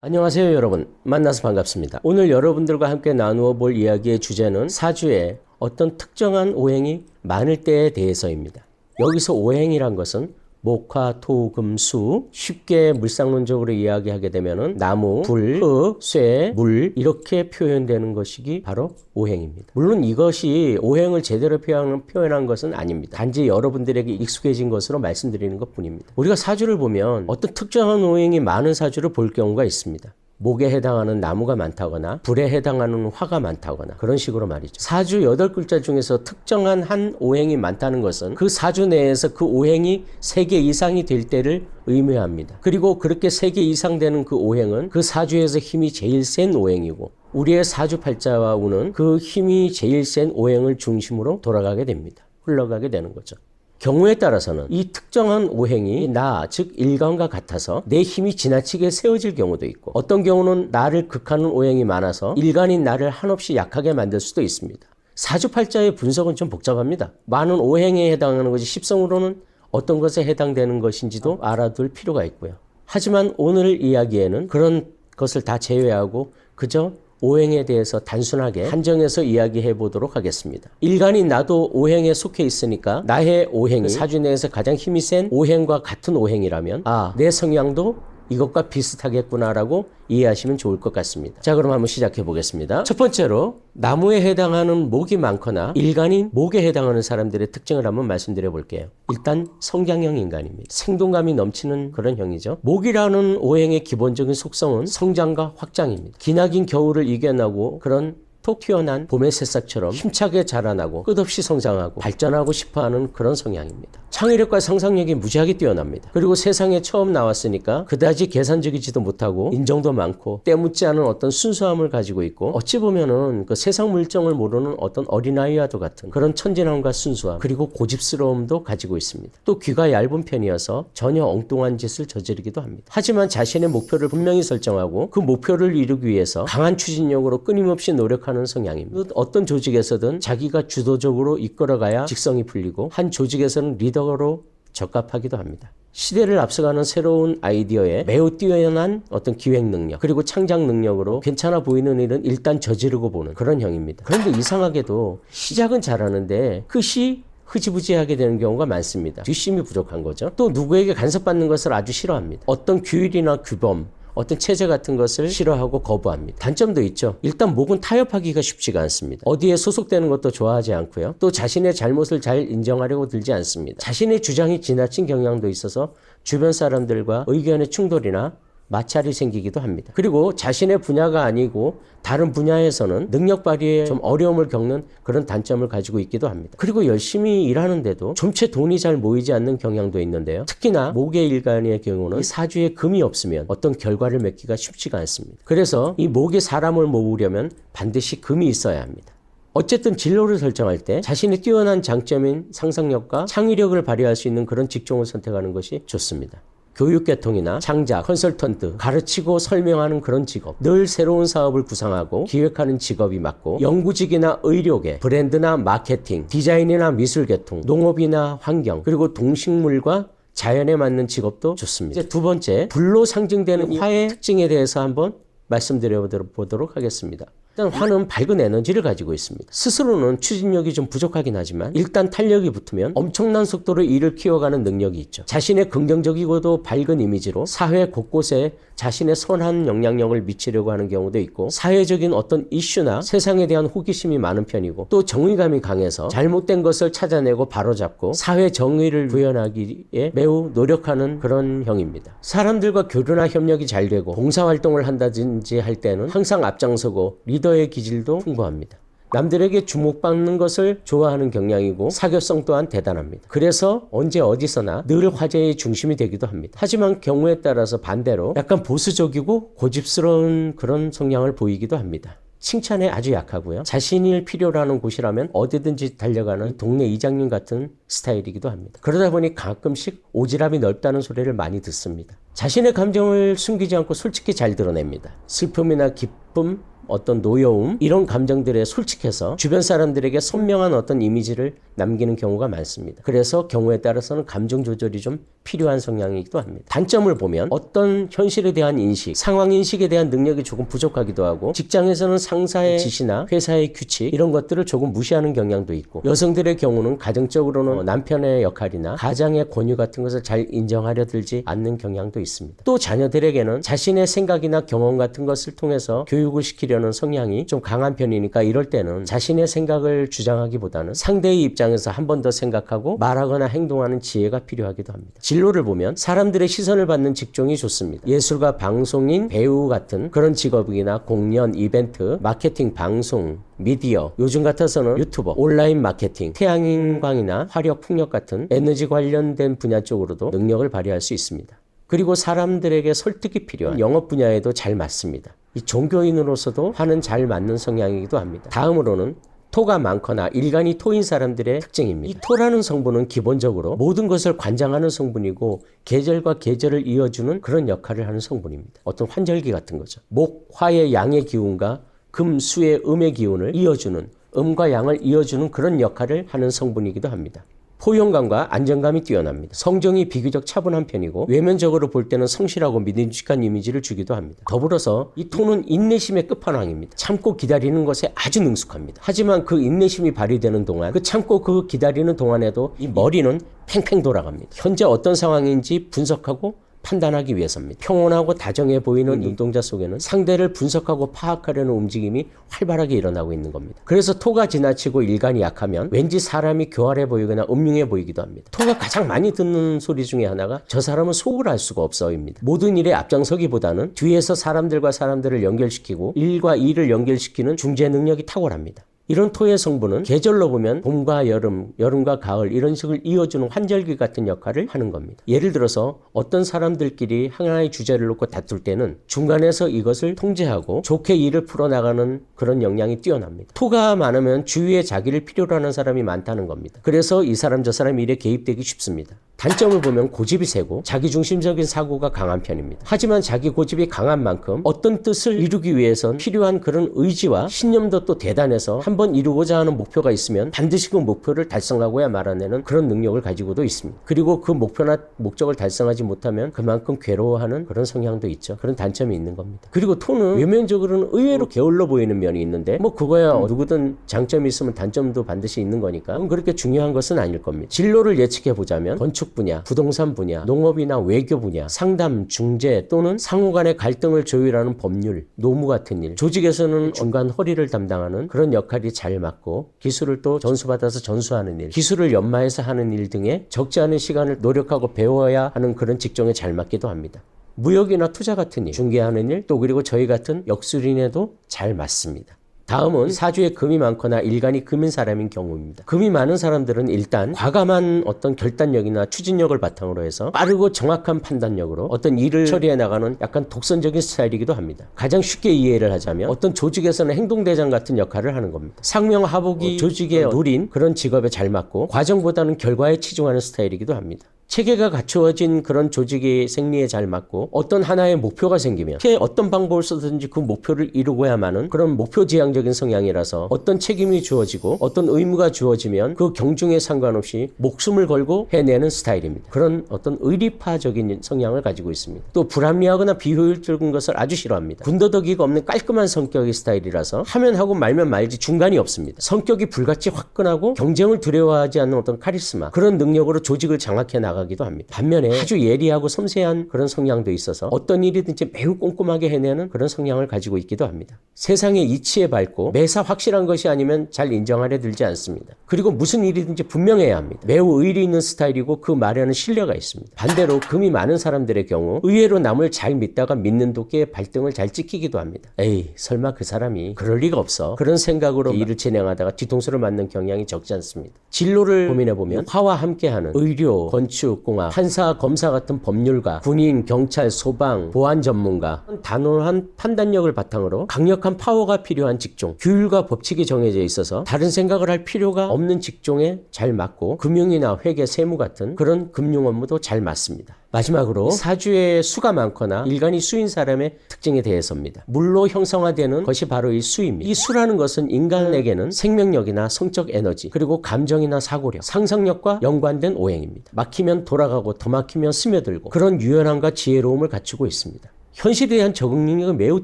안녕하세요 여러분, 만나서 반갑습니다. 오늘 여러분들과 함께 나누어 볼 이야기의 주제는 사주에 어떤 특정한 오행이 많을 때에 대해서입니다. 여기서 오행이란 것은 목, 화, 토, 금, 수, 쉽게 물상론적으로 이야기하게 되면은 나무, 불, 흙, 쇠, 물 이렇게 표현되는 것이 바로 오행입니다. 물론 이것이 오행을 제대로 표현한 것은 아닙니다. 단지 여러분들에게 익숙해진 것으로 말씀드리는 것뿐입니다. 우리가 사주를 보면 어떤 특정한 오행이 많은 사주를 볼 경우가 있습니다. 목에 해당하는 나무가 많다거나 불에 해당하는 화가 많다거나 그런 식으로 말이죠. 사주 8글자 중에서 특정한 한 오행이 많다는 것은 그 사주 내에서 그 오행이 3개 이상이 될 때를 의미합니다. 그리고 그렇게 3개 이상 되는 그 오행은 그 사주에서 힘이 제일 센 오행이고 우리의 사주팔자와 우는 그 힘이 제일 센 오행을 중심으로 돌아가게 됩니다. 흘러가게 되는 거죠. 경우에 따라서는 이 특정한 오행이 나, 즉 일간과 같아서 내 힘이 지나치게 세워질 경우도 있고 어떤 경우는 나를 극하는 오행이 많아서 일간인 나를 한없이 약하게 만들 수도 있습니다. 사주팔자의 분석은 좀 복잡합니다. 많은 오행에 해당하는 것이 십성으로는 어떤 것에 해당되는 것인지도 알아둘 필요가 있고요. 하지만 오늘 이야기에는 그런 것을 다 제외하고 그저 오행에 대해서 단순하게 한정해서 이야기해 보도록 하겠습니다. 일간인 나도 오행에 속해 있으니까 나의 오행이 사주 내에서 가장 힘이 센 오행과 같은 오행이라면 내 성향도 이것과 비슷하겠구나라고 이해하시면 좋을 것 같습니다. 자, 그럼 한번 시작해 보겠습니다. 첫 번째로 나무에 해당하는 목이 많거나 일간인 목에 해당하는 사람들의 특징을 한번 말씀드려 볼게요. 일단 성장형 인간입니다. 생동감이 넘치는 그런 형이죠. 목이라는 오행의 기본적인 속성은 성장과 확장입니다. 기나긴 겨울을 이겨나고 그런 톡 튀어난 봄의 새싹처럼 힘차게 자라나고 끝없이 성장하고 발전하고 싶어하는 그런 성향입니다. 창의력과 상상력이 무지하게 뛰어납니다. 그리고 세상에 처음 나왔으니까 그다지 계산적이지도 못하고 인정도 많고 때묻지 않은 어떤 순수함을 가지고 있고 어찌 보면은 그 세상 물정을 모르는 어떤 어린아이와도 같은 그런 천진함과 순수함 그리고 고집스러움도 가지고 있습니다. 또 귀가 얇은 편이어서 전혀 엉뚱한 짓을 저지르기도 합니다. 하지만 자신의 목표를 분명히 설정하고 그 목표를 이루기 위해서 강한 추진력으로 끊임없이 노력하는 성향입니다. 어떤 조직에서든 자기가 주도적으로 이끌어가야 직성이 풀리고 한 조직에서는 리더로 적합하기도 합니다. 시대를 앞서가는 새로운 아이디어에 매우 뛰어난 어떤 기획 능력 그리고 창작 능력으로 괜찮아 보이는 일은 일단 저지르고 보는 그런 형입니다. 그런데 이상하게도 시작은 잘하는데 끝이 흐지부지하게 되는 경우가 많습니다. 뒷심이 부족한 거죠. 또 누구에게 간섭받는 것을 아주 싫어합니다. 어떤 규율이나 규범 어떤 체제 같은 것을 싫어하고 거부합니다. 단점도 있죠. 일단 목은 타협하기가 쉽지가 않습니다. 어디에 소속되는 것도 좋아하지 않고요. 또 자신의 잘못을 잘 인정하려고 들지 않습니다. 자신의 주장이 지나친 경향도 있어서 주변 사람들과 의견의 충돌이나 마찰이 생기기도 합니다. 그리고 자신의 분야가 아니고 다른 분야에서는 능력 발휘에 좀 어려움을 겪는 그런 단점을 가지고 있기도 합니다. 그리고 열심히 일하는데도 좀채 돈이 잘 모이지 않는 경향도 있는데요. 특히나 목의 일간의 경우는 이 사주에 금이 없으면 어떤 결과를 맺기가 쉽지가 않습니다. 그래서 이 목에 사람을 모으려면 반드시 금이 있어야 합니다. 어쨌든 진로를 설정할 때 자신의 뛰어난 장점인 상상력과 창의력을 발휘할 수 있는 그런 직종을 선택하는 것이 좋습니다. 교육계통이나 창작, 컨설턴트, 가르치고 설명하는 그런 직업, 늘 새로운 사업을 구상하고 기획하는 직업이 맞고 연구직이나 의료계, 브랜드나 마케팅, 디자인이나 미술계통, 농업이나 환경, 그리고 동식물과 자연에 맞는 직업도 좋습니다. 이제 두 번째, 불로 상징되는 화의 특징에 대해서 한번 말씀드려 보도록 하겠습니다. 일단 화는 밝은 에너지를 가지고 있습니다. 스스로는 추진력이 좀 부족하긴 하지만 일단 탄력이 붙으면 엄청난 속도로 일을 키워가는 능력이 있죠. 자신의 긍정적이고도 밝은 이미지로 사회 곳곳에 자신의 선한 영향력을 미치려고 하는 경우도 있고 사회적인 어떤 이슈나 세상에 대한 호기심이 많은 편이고 또 정의감이 강해서 잘못된 것을 찾아내고 바로잡고 사회 정의를 구현하기에 매우 노력하는 그런 형입니다. 사람들과 교류나 협력이 잘 되고 봉사활동을 한다든지 할 때는 항상 앞장서고 리더의 기질도 풍부합니다. 남들에게 주목받는 것을 좋아하는 경향이고 사교성 또한 대단합니다. 그래서 언제 어디서나 늘 화제의 중심이 되기도 합니다. 하지만 경우에 따라서 반대로 약간 보수적이고 고집스러운 그런 성향을 보이기도 합니다. 칭찬에 아주 약하고요. 자신이 필요로 하는 곳이라면 어디든지 달려가는 동네 이장님 같은 스타일이기도 합니다. 그러다 보니 가끔씩 오지랖이 넓다는 소리를 많이 듣습니다. 자신의 감정을 숨기지 않고 솔직히 잘 드러냅니다. 슬픔이나 기쁨, 어떤 노여움 이런 감정들에 솔직해서 주변 사람들에게 선명한 어떤 이미지를 남기는 경우가 많습니다. 그래서 경우에 따라서는 감정 조절이 좀 필요한 성향이기도 합니다. 단점을 보면 어떤 현실에 대한 인식, 상황 인식에 대한 능력이 조금 부족하기도 하고 직장에서는 상사의 지시나 회사의 규칙 이런 것들을 조금 무시하는 경향도 있고 여성들의 경우는 가정적으로는 남편의 역할이나 가장의 권유 같은 것을 잘 인정하려 들지 않는 경향도 있습니다. 또 자녀들에게는 자신의 생각이나 경험 같은 것을 통해서 교육을 시키려는 성향이 좀 강한 편이니까 이럴 때는 자신의 생각을 주장하기보다는 상대의 입장에서 한 번 더 생각하고 말하거나 행동하는 지혜가 필요하기도 합니다. 진로를 보면 사람들의 시선을 받는 직종이 좋습니다. 예술가, 방송인, 배우 같은 그런 직업이나 공연, 이벤트, 마케팅, 방송, 미디어, 요즘 같아서는 유튜버, 온라인 마케팅, 태양광이나 화력, 풍력 같은 에너지 관련된 분야 쪽으로도 능력을 발휘할 수 있습니다. 그리고 사람들에게 설득이 필요한 영업 분야에도 잘 맞습니다. 이 종교인으로서도 화는 잘 맞는 성향이기도 합니다. 다음으로는 토가 많거나 일간이 토인 사람들의 특징입니다. 이 토라는 성분은 기본적으로 모든 것을 관장하는 성분이고 계절과 계절을 이어주는 그런 역할을 하는 성분입니다. 어떤 환절기 같은 거죠. 목, 화의 양의 기운과 금, 수의 음의 기운을 이어주는 음과 양을 이어주는 그런 역할을 하는 성분이기도 합니다. 포용감과 안정감이 뛰어납니다. 성정이 비교적 차분한 편이고 외면적으로 볼 때는 성실하고 믿음직한 이미지를 주기도 합니다. 더불어서 이 토는 인내심의 끝판왕입니다. 참고 기다리는 것에 아주 능숙합니다. 하지만 그 인내심이 발휘되는 동안 참고 그 기다리는 동안에도 이 머리는 팽팽 돌아갑니다. 현재 어떤 상황인지 분석하고 판단하기 위해서입니다. 평온하고 다정해 보이는 눈동자 속에는 상대를 분석하고 파악하려는 움직임이 활발하게 일어나고 있는 겁니다. 그래서 토가 지나치고 일간이 약하면 왠지 사람이 교활해 보이거나 음흉해 보이기도 합니다. 토가 가장 많이 듣는 소리 중에 하나가 저 사람은 속을 알 수가 없어입니다. 모든 일에 앞장서기보다는 뒤에서 사람들과 사람들을 연결시키고 일과 일을 연결시키는 중재 능력이 탁월합니다. 이런 토의 성분은 계절로 보면 봄과 여름, 여름과 가을 이런 식을 이어주는 환절기 같은 역할을 하는 겁니다. 예를 들어서 어떤 사람들끼리 하나의 주제를 놓고 다툴 때는 중간에서 이것을 통제하고 좋게 일을 풀어나가는 그런 역량이 뛰어납니다. 토가 많으면 주위에 자기를 필요로 하는 사람이 많다는 겁니다. 그래서 이 사람 저 사람 일에 개입되기 쉽습니다. 단점을 보면 고집이 세고 자기중심적인 사고가 강한 편입니다. 하지만 자기 고집이 강한 만큼 어떤 뜻을 이루기 위해선 필요한 그런 의지와 신념도 또 대단해서 한번 이루고자 하는 목표가 있으면 반드시 그 목표를 달성하고야 말아내는 그런 능력을 가지고도 있습니다. 그리고 그 목표나 목적을 달성하지 못하면 그만큼 괴로워하는 그런 성향도 있죠. 그런 단점이 있는 겁니다. 그리고 토는 외면적으로는 의외로 게을러 보이는 면이 있는데 뭐 그거야 누구든 장점이 있으면 단점도 반드시 있는 거니까 그렇게 중요한 것은 아닐 겁니다. 진로를 예측해 보자면 건축 분야, 부동산 분야, 농업이나 외교 분야, 상담, 중재 또는 상호 간의 갈등을 조율하는 법률, 노무 같은 일, 조직에서는 중간 허리를 담당하는 그런 역할이 잘 맞고 기술을 또 전수받아서 전수하는 일, 기술을 연마해서 하는 일 등에 적지 않은 시간을 노력하고 배워야 하는 그런 직종에 잘 맞기도 합니다. 무역이나 투자 같은 일, 중개하는 일, 또 그리고 저희 같은 역술인에도 잘 맞습니다. 다음은 사주에 금이 많거나 일간이 금인 사람인 경우입니다. 금이 많은 사람들은 일단 과감한 어떤 결단력이나 추진력을 바탕으로 해서 빠르고 정확한 판단력으로 어떤 일을 처리해 나가는 약간 독선적인 스타일이기도 합니다. 가장 쉽게 이해를 하자면 어떤 조직에서는 행동대장 같은 역할을 하는 겁니다. 상명하복이 조직에 노린 그런 직업에 잘 맞고 과정보다는 결과에 치중하는 스타일이기도 합니다. 체계가 갖추어진 그런 조직의 생리에 잘 맞고 어떤 하나의 목표가 생기면 어떤 방법을 쓰든지 그 목표를 이루고야만은 그런 목표 지향적인 성향이라서 어떤 책임이 주어지고 어떤 의무가 주어지면 그 경중에 상관없이 목숨을 걸고 해내는 스타일입니다. 그런 어떤 의리파적인 성향을 가지고 있습니다. 또 불합리하거나 비효율적인 것을 아주 싫어합니다. 군더더기가 없는 깔끔한 성격의 스타일이라서 하면 하고 말면 말지 중간이 없습니다. 성격이 불같이 화끈하고 경쟁을 두려워하지 않는 어떤 카리스마, 그런 능력으로 조직을 장악해 나가 기도 합니다. 반면에 아주 예리하고 섬세한 그런 성향도 있어서 어떤 일이든지 매우 꼼꼼하게 해내는 그런 성향을 가지고 있기도 합니다. 세상에 이치에 밝고 매사 확실한 것이 아니면 잘 인정하려 들지 않습니다. 그리고 무슨 일이든지 분명해야 합니다. 매우 의리 있는 스타일이고 그 말에는 신뢰가 있습니다. 반대로 금이 많은 사람들의 경우 의외로 남을 잘 믿다가 믿는 도끼에 발등을 잘 찍히기도 합니다. 에이 설마 그 사람이 그럴 리가 없어. 그런 생각으로 일을 진행하다가 뒤통수를 맞는 경향이 적지 않습니다. 진로를 고민해보면 화와 함께하는 의료, 건축, 공학, 판사, 검사 같은 법률가, 군인, 경찰, 소방, 보안 전문가, 단호한 판단력을 바탕으로 강력한 파워가 필요한 직종, 규율과 법칙이 정해져 있어서 다른 생각을 할 필요가 없는 직종에 잘 맞고 금융이나 회계, 세무 같은 그런 금융 업무도 잘 맞습니다. 마지막으로 사주에 수가 많거나 일간이 수인 사람의 특징에 대해서입니다. 물로 형성화되는 것이 바로 이 수입니다. 이 수라는 것은 인간에게는 생명력이나 성적 에너지, 그리고 감정이나 사고력, 상상력과 연관된 오행입니다. 막히면 돌아가고 더 막히면 스며들고 그런 유연함과 지혜로움을 갖추고 있습니다. 현실에 대한 적응 능력이 매우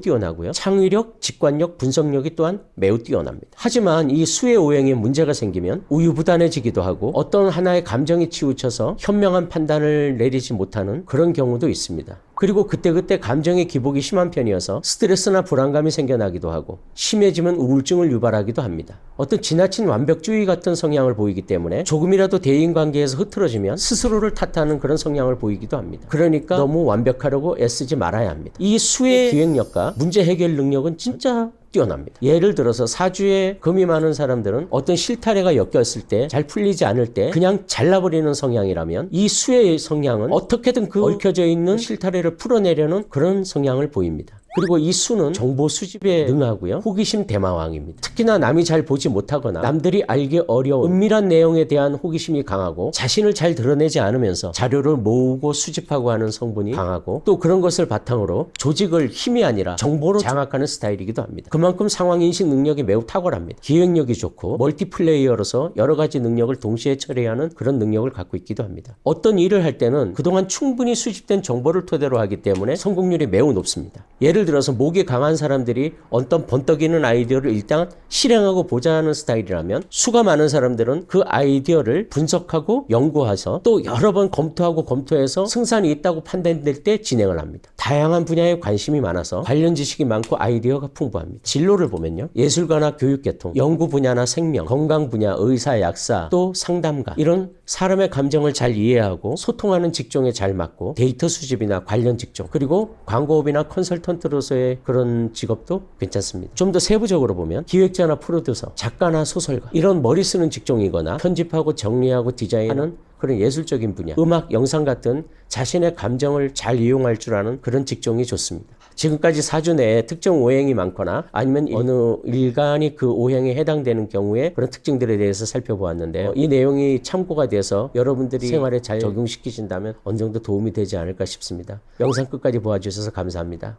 뛰어나고요. 창의력, 직관력, 분석력이 또한 매우 뛰어납니다. 하지만 이 수의 오행에 문제가 생기면 우유부단해지기도 하고 어떤 하나의 감정이 치우쳐서 현명한 판단을 내리지 못하는 그런 경우도 있습니다. 그리고 그때그때 감정의 기복이 심한 편이어서 스트레스나 불안감이 생겨나기도 하고 심해지면 우울증을 유발하기도 합니다. 어떤 지나친 완벽주의 같은 성향을 보이기 때문에 조금이라도 대인관계에서 흐트러지면 스스로를 탓하는 그런 성향을 보이기도 합니다. 그러니까 너무 완벽하려고 애쓰지 말아야 합니다. 이 수의 기획력과 문제 해결 능력은 진짜 뛰어납니다. 예를 들어서 사주에 금이 많은 사람들은 어떤 실타래가 엮였을 때 잘 풀리지 않을 때 그냥 잘라버리는 성향이라면 이 수의 성향은 어떻게든 그 얽혀져 있는 실타래를 풀어내려는 그런 성향을 보입니다. 그리고 이 수는 정보 수집에 능하고요. 호기심 대마왕입니다. 특히나 남이 잘 보지 못하거나 남들이 알기 어려운 은밀한 내용에 대한 호기심이 강하고 자신을 잘 드러내지 않으면서 자료를 모으고 수집하고 하는 성분이 강하고 또 그런 것을 바탕으로 조직을 힘이 아니라 정보로 장악하는 스타일이기도 합니다. 그만큼 상황인식 능력이 매우 탁월합니다. 기획력이 좋고 멀티플레이어로서 여러 가지 능력을 동시에 처리하는 그런 능력을 갖고 있기도 합니다. 어떤 일을 할 때는 그동안 충분히 수집된 정보를 토대로 하기 때문에 성공률이 매우 높습니다. 예를 들어서 목이 강한 사람들이 어떤 번떡이는 아이디어를 일단 실행하고 보자 하는 스타일이라면 수가 많은 사람들은 그 아이디어를 분석하고 연구해서 또 여러 번 검토해서 승산이 있다고 판단될 때 진행을 합니다. 다양한 분야에 관심이 많아서 관련 지식이 많고 아이디어가 풍부합니다. 진로를 보면요. 예술가나 교육계통, 연구 분야나 생명, 건강 분야, 의사, 약사, 또 상담가 이런 사람의 감정을 잘 이해하고 소통하는 직종에 잘 맞고 데이터 수집이나 관련 직종 그리고 광고업이나 컨설턴트로서의 그런 직업도 괜찮습니다. 좀 더 세부적으로 보면 기획자나 프로듀서, 작가나 소설가 이런 머리 쓰는 직종이거나 편집하고 정리하고 디자인하는 그런 예술적인 분야, 음악, 영상 같은 자신의 감정을 잘 이용할 줄 아는 그런 직종이 좋습니다. 지금까지 사주 내에 특정 오행이 많거나 아니면 어느 일간이 그 오행에 해당되는 경우에 그런 특징들에 대해서 살펴보았는데요. 이 내용이 참고가 돼서 여러분들이 생활에 잘 적용시키신다면 어느 정도 도움이 되지 않을까 싶습니다. 영상 끝까지 보아주셔서 감사합니다.